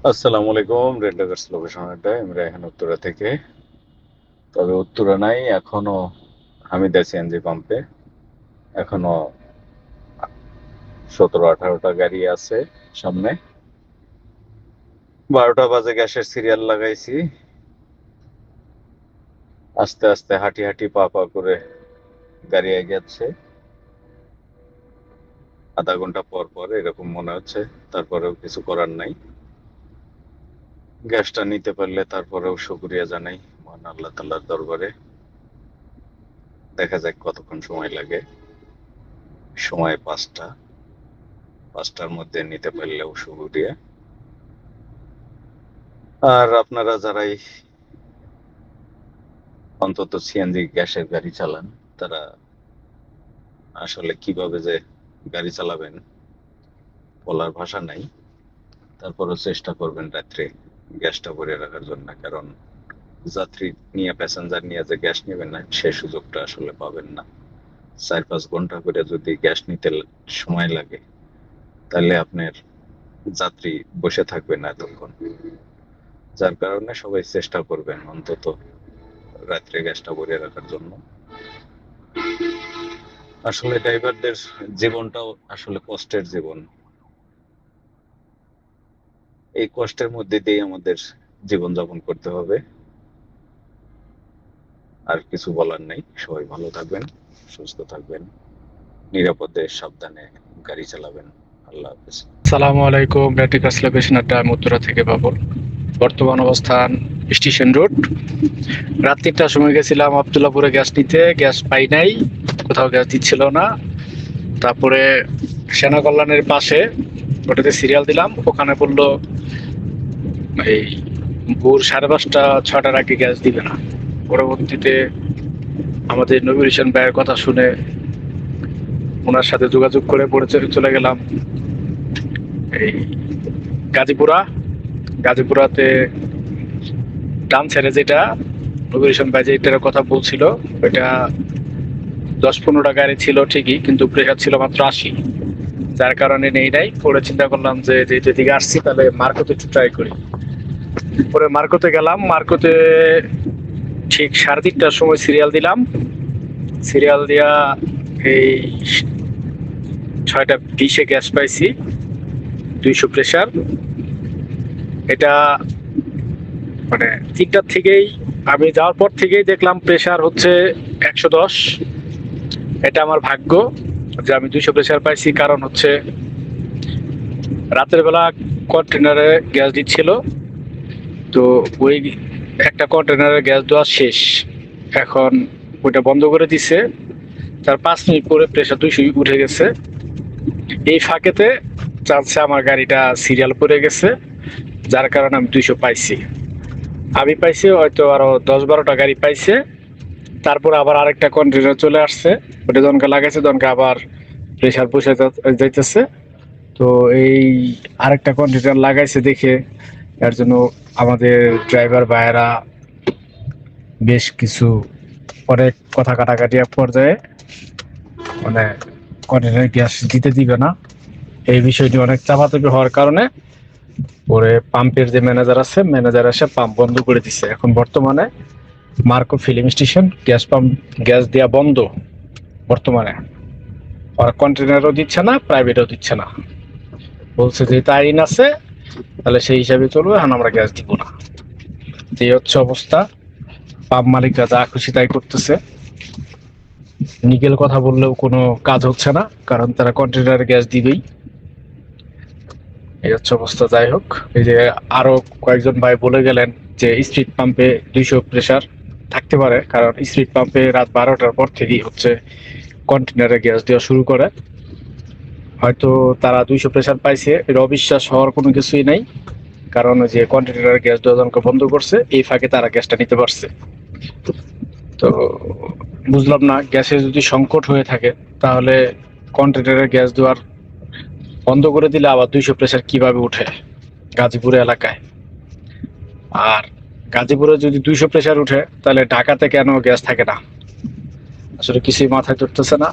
আসসালামু আলাইকুম। Red লেগার্স location আড্ডায় আমি রায়হান উত্তরা থেকে। তবে উত্তরা নাই, এখনো হামিদা সিএনজি পাম্পে এখনো 17-18টা গাড়ি আছে সামনে। 12টা বাজে গ্যাসের সিরিয়াল লাগাইছি। আস্তে আস্তে হাঁটি হাঁটি পা পা করে গাড়ি এগোচ্ছে। আধা ঘন্টা পর পর এরকম মনে হচ্ছে, তারপরেও কিছু করার নাই। গ্যাসটা নিতে পারলে তারপরেও শুকরিয়া জানাই মহান আল্লাহ তাআলার দরবারে। দেখা যাক কতক্ষণ সময় লাগে। সময় 5টার মধ্যে নিতে পারলেও শুকরিয়া। আর আপনারা যারাই অন্তত সিএনজি গ্যাসের গাড়ি চালান, তারা আসলে কিভাবে যে গাড়ি চালাবেন বলার ভাষা নাই। তারপরও চেষ্টা করবেন রাত্রে গ্যাসটা ভরে রাখার জন্য, কারণ যাত্রী নিয়ে, প্যাসেঞ্জার নিয়ে যে গ্যাস নেবেন না, সে সুযোগটা আসলে পাবেন না। 4-5 ঘন্টা করে যদি গ্যাস নিতে সময় লাগে, তাহলে আপনার যাত্রী বসে থাকবে না এতক্ষণ। যার কারণে সবাই চেষ্টা করবেন অন্তত রাত্রে গ্যাসটা ভরে রাখার জন্য। আসলে ড্রাইভারদের জীবনটাও আসলে কষ্টের জীবন। এই কষ্টের মধ্যে দিয়ে আমাদের জীবনযাপন করতে হবে। আর কিছু বলার নেই। সবাই ভালো থাকবেন, সুস্থ থাকবেন, নিরাপদে সাবধানে গাড়ি চালাবেন। আল্লাহ হাফেজ। সালামু আলাইকুম। রেটিকাস লোকেশন আড্ডা, আমি উত্তরা থেকে বাবুল। বর্তমান অবস্থান স্টেশন রোড। রাত 3টার সময় গেছিলাম আবদুল্লাপুরে গ্যাস নিতে, গ্যাস পাই নাই, কোথাও গ্যাস দিচ্ছিল না। তারপরে সেনা কল্যাণের পাশে ওটাতে সিরিয়াল দিলাম, ওখানে বললো এই ভোর 5:30-6টার আগে গ্যাস দিবে না। পরবর্তীতে আমাদের নবীর হোসেন ভাইয়ের কথা শুনে ওনার সাথে যোগাযোগ করে পরে চলে গেলাম এই গাজীপুরাতে ডান ছেড়ে, যেটা নবীর হোসেন ভাই যেটার কথা বলছিল, ওইটা 10-15টা গাড়ি ছিল ঠিকই, কিন্তু প্রেশার ছিল মাত্র 80। যার কারণে নেই নাই। পরে চিন্তা করলাম যে যেদিকে আসছি তাহলে মার্কোতে একটু ট্রাই করি। পরে মার্কোতে গেলাম। মার্কোতে ঠিক 3:30টার সময় সিরিয়াল দিলাম। সিরিয়াল দিয়া এই 6:20-এ গ্যাস পাইছি, 200 প্রেশার। এটা মানে 3টার থেকেই, আমি যাওয়ার পর থেকেই দেখলাম প্রেশার হচ্ছে 110। এটা আমার ভাগ্য যে আমি 200 প্রেশার পাইছি, কারণ হচ্ছে রাতের বেলা কন্টেনারে গ্যাস দিচ্ছিল, তো ওই একটা কন্টেনারে গ্যাস দেওয়া শেষ, এখন ওইটা বন্ধ করে দিছে। তার 5 মিনিট পরে প্রেশার 200 উঠে গেছে। এই ফাঁকেতে চান্সে আমার গাড়িটা সিরিয়াল পড়ে গেছে, যার কারণে আমি 200 পাইছি। আমি পাইছি হয়তো আরো 10-12টা গাড়ি পাইছে। তারপর আবার আরেকটা কন্টেনার চলে আসছে, ওটা দনকা লাগাইছে, দনকা আবার প্রেশার বসে যাইতেছে। তো এই আরেকটা কন্টেনার লাগাইছে দেখে এর জন্য আমাদের ড্রাইভার ভাইয়েরা বেশ কিছু অনেক কথা কাটাকাটি এক পর্যায়ে মানে কন্টেনার গ্যাস দিতে দিবে না। এই বিষয়টি অনেক চাপাচাপি হওয়ার কারণে পরে পাম্পের যে ম্যানেজার আছে, ম্যানেজার এসে পাম্প বন্ধ করে দিচ্ছে। এখন বর্তমানে Marco filling station gas pump gas দেওয়া বন্ধ বর্তমানে। আর কন্টেনারও দিচ্ছে না, প্রাইভেটও দিচ্ছে না। বলছে যে আইন আছে, তাহলে সেই হিসাবে চলবে, এখন আমরা গ্যাস দিব না। এই হচ্ছে অবস্থা। পাম্প মালিকরা যা খুশি তাই করতেছে। নিকেল কথা বললেও কোনো কাজ হচ্ছে না, কারণ তারা কন্টেনারে গ্যাস দিবেই। এই হচ্ছে অবস্থা। যাই হোক, এই যে আরো কয়েকজন ভাই বলে গেলেন যে স্ট্রিট পাম্পে 200 প্রেশার থাকতে পারে, কারণ স্ট্রিট পাম্পে রাত 12টার পর থেকেই হচ্ছে কন্টেনারে গ্যাস দেওয়া শুরু করে। হয়তো তারা 200 প্রেশার পাইছে, এর অবিশ্বাস হওয়ার কোনো কিছুই নাই, কারণ যে কন্টেনারে গ্যাস দেওয়া বন্ধ করছে, এই ফাঁকে তারা গ্যাসটা নিতে পারছে। তো বুঝলাম না, গ্যাসের যদি সংকট হয়ে থাকে তাহলে কন্টেনারে গ্যাস দেওয়ার বন্ধ করে দিলে আবার 200 প্রেশার কিভাবে উঠে গাজীপুর এলাকায়। আর গাজীপুরে যদি 200 প্রেশার উঠে, তাহলে ঢাকাতে কেন গ্যাস থাকে না? আসলে কিছুই মাথায় ধরতেছে না।